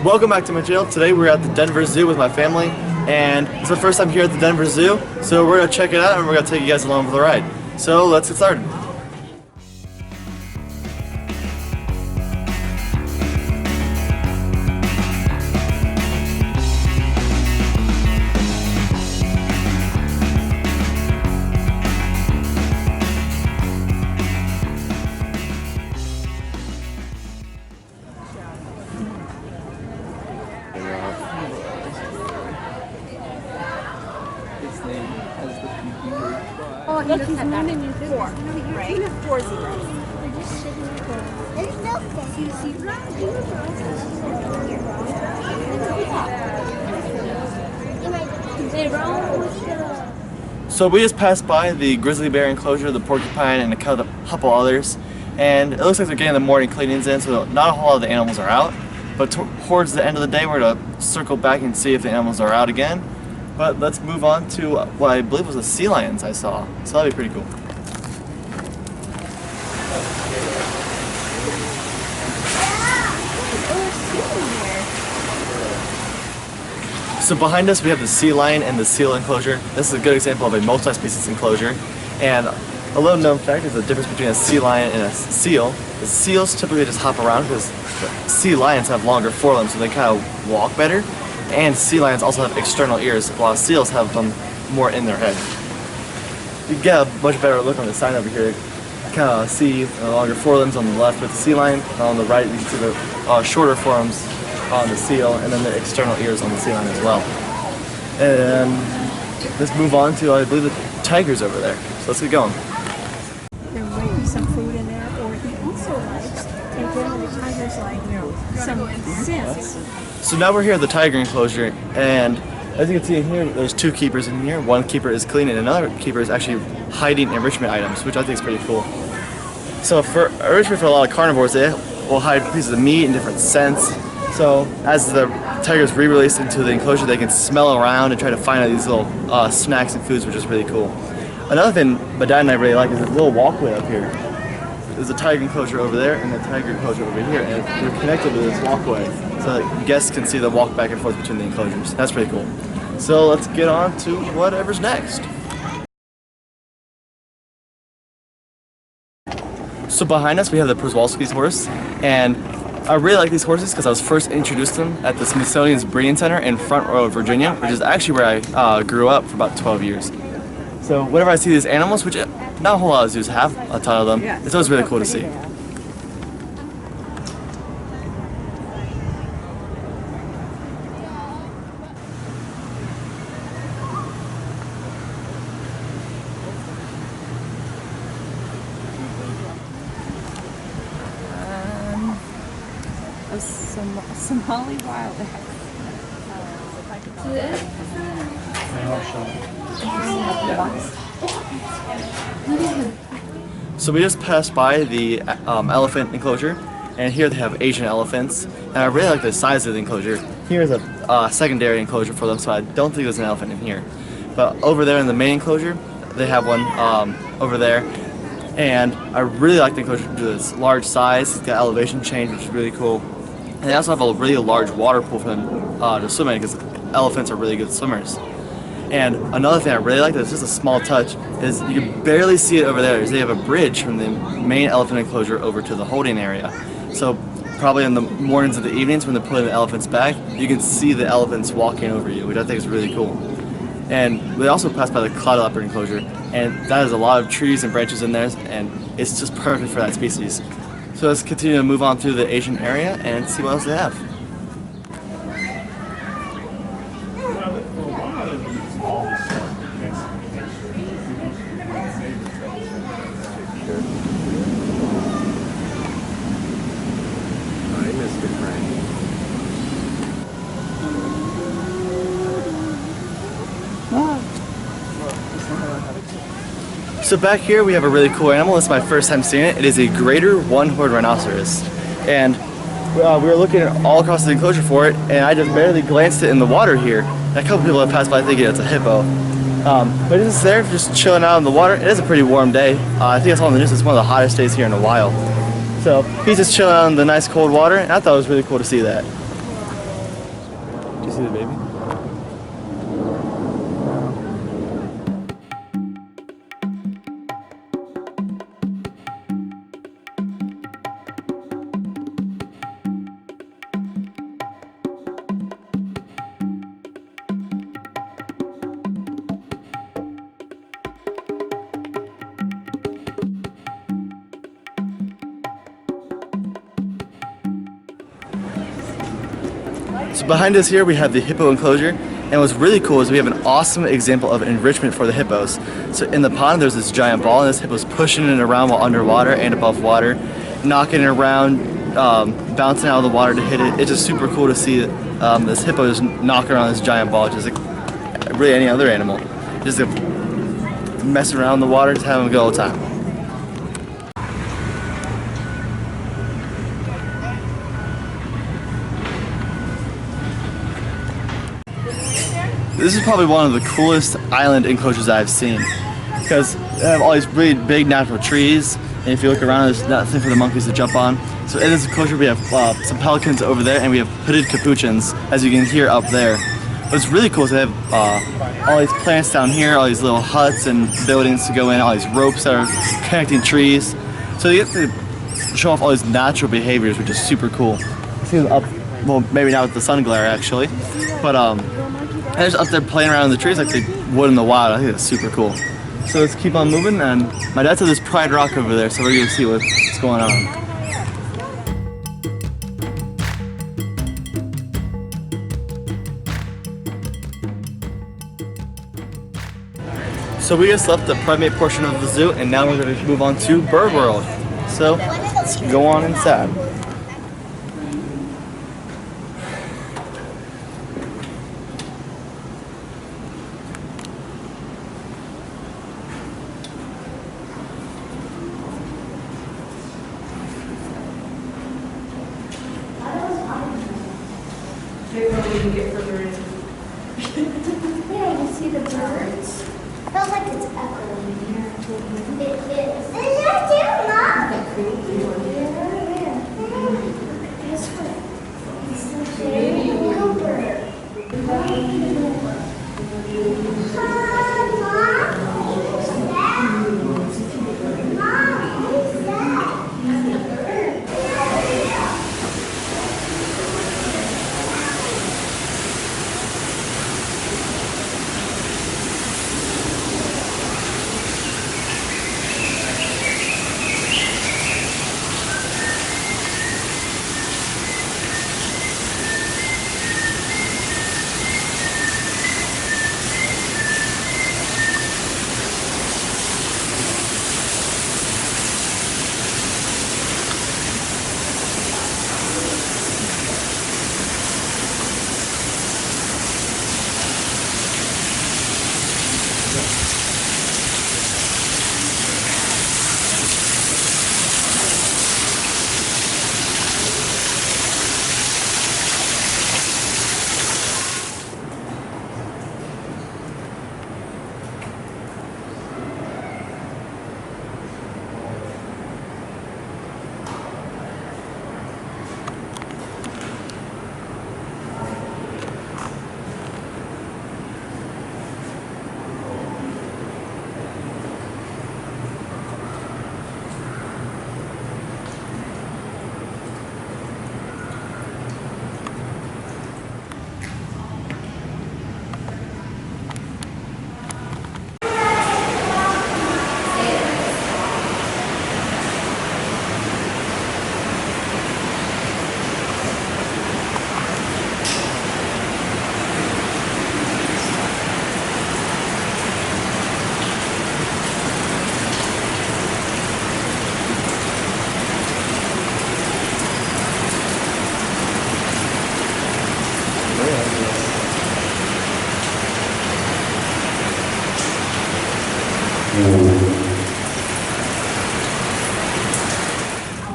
Welcome back to my channel. Today we're at the Denver Zoo with my family, and it's the first time here at the Denver Zoo, so we're going to check it out and we're going to take you guys along for the ride. So let's get started. Oh, look, he's moving in four, right? Four zeros. There's no So we just passed by the grizzly bear enclosure, the porcupine, and a couple others, and it looks like they're getting the morning cleanings in, so not a whole lot of the animals are out. But towards the end of the day, we're going to circle back and see if the animals are out again. But let's move on to what I believe was the sea lions I saw. So that'd be pretty cool. So behind us we have the sea lion and the seal enclosure. This is a good example of a multi-species enclosure. And a little known fact is the difference between a sea lion and a seal. The seals typically just hop around because sea lions have longer forelimbs, so they kind of walk better. And sea lions also have external ears, while seals have them more in their head. You get a much better look on the sign over here. You kind of see the longer forelimbs on the left with the sea lion, and on the right you can see the shorter forelimbs on the seal, and then the external ears on the sea lion as well. And let's move on to, I believe, the tigers over there. So let's get going. There might be some food in there, or he also likes, and generally the tigers like, some scents. So now we're here at the tiger enclosure, and as you can see in here, there's two keepers in here. One keeper is cleaning, and another keeper is actually hiding enrichment items, which I think is pretty cool. So for enrichment for a lot of carnivores, they will hide pieces of meat and different scents. So as the tigers re-release into the enclosure, they can smell around and try to find these little snacks and foods, which is really cool. Another thing my dad and I really like is this little walkway up here. There's a tiger enclosure over there and a tiger enclosure over here, and they're connected to this walkway so that guests can see the walk back and forth between the enclosures. That's pretty cool. So let's get on to whatever's next. So behind us we have the Przewalski's horse, and I really like these horses because I was first introduced to them at the Smithsonian's Breeding Center in Front Royal, Virginia, which is actually where I grew up for about 12 years. So whenever I see these animals, which not a whole lot of zoos have a ton of them, it's always really cool to see. Somali wild. So we just passed by the elephant enclosure, and here they have Asian elephants, and I really like the size of the enclosure. Here's a secondary enclosure for them, so I don't think there's an elephant in here. But over there in the main enclosure, they have one over there, and I really like the enclosure due to its large size. It's got elevation change, which is really cool. And they also have a really large water pool for them to swim in, because elephants are really good swimmers. And another thing I really like that's just a small touch is you can barely see it over there is they have a bridge from the main elephant enclosure over to the holding area. So probably in the mornings or the evenings when they're putting the elephants back, you can see the elephants walking over you, which I think is really cool. And we also passed by the cloud leopard enclosure, and that has a lot of trees and branches in there, and it's just perfect for that species. So let's continue to move on through the Asian area and see what else they have. So back here we have a really cool animal. This is my first time seeing it. It is a greater one-horned rhinoceros. And we were looking all across the enclosure for it, and I just barely glanced it in the water here. And a couple people have passed by thinking it's a hippo. But it's there just chilling out in the water. It is a pretty warm day. I think I saw on the news it's one of the hottest days here in a while. So he's just chilling out in the nice cold water, and I thought it was really cool to see that. Do you see the baby? So behind us here we have the hippo enclosure, and what's really cool is we have an awesome example of enrichment for the hippos. So in the pond there's this giant ball, and this hippo's pushing it around while underwater and above water, knocking it around, bouncing out of the water to hit it. It's just super cool to see this hippo just knocking around this giant ball, just like really any other animal. Just messing around in the water, just having a good old time. This is probably one of the coolest island enclosures I've seen, because they have all these really big natural trees, and if you look around there's nothing for the monkeys to jump on. So in this enclosure we have some pelicans over there, and we have hooded capuchins, as you can hear up there. What's really cool is they have all these plants down here, all these little huts and buildings to go in, all these ropes that are connecting trees. So you get to show off all these natural behaviors, which is super cool. You see them up, well maybe not with the sun glare actually, but they're just up there playing around in the trees like they would in the wild. I think that's super cool. So let's keep on moving, and my dad said there's Pride Rock over there, so we're gonna see what's going on. So we just left the primate portion of the zoo, and now we're going to move on to Bird World. So let's go on inside. Yeah, you see the birds? Feels like it's echoing here. It is. Is that too, Mom? Guess what? It's the very little bird. Mom, who's that? Mom, who's that?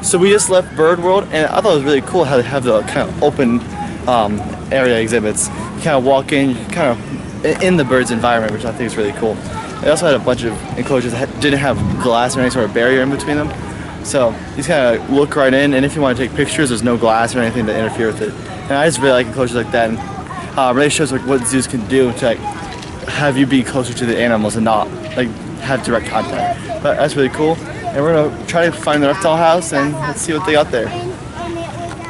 So we just left Bird World, and I thought it was really cool how they have the kind of open area exhibits. You kind of walk in, you're kind of in the bird's environment, which I think is really cool. They also had a bunch of enclosures that didn't have glass or any sort of barrier in between them. So you just kind of look right in, and if you want to take pictures, there's no glass or anything to interfere with it. And I just really like enclosures like that. And really shows like what zoos can do to like have you be closer to the animals and not like have direct contact. But that's really cool. And we're gonna try to find the reptile house and let's see what they got there. And it was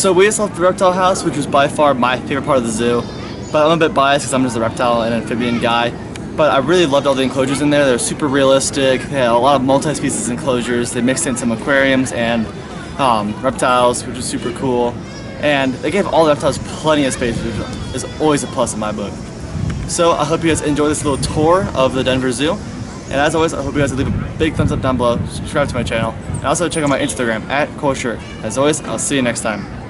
So we just left the reptile house, which was by far my favorite part of the zoo. But I'm a bit biased because I'm just a reptile and amphibian guy. But I really loved all the enclosures in there. They're super realistic. They had a lot of multi-species enclosures. They mixed in some aquariums and reptiles, which was super cool. And they gave all the reptiles plenty of space, which is always a plus in my book. So I hope you guys enjoy this little tour of the Denver Zoo. And as always, I hope you guys leave a big thumbs up down below, subscribe to my channel, and also check out my Instagram @ColeShirt. As always, I'll see you next time.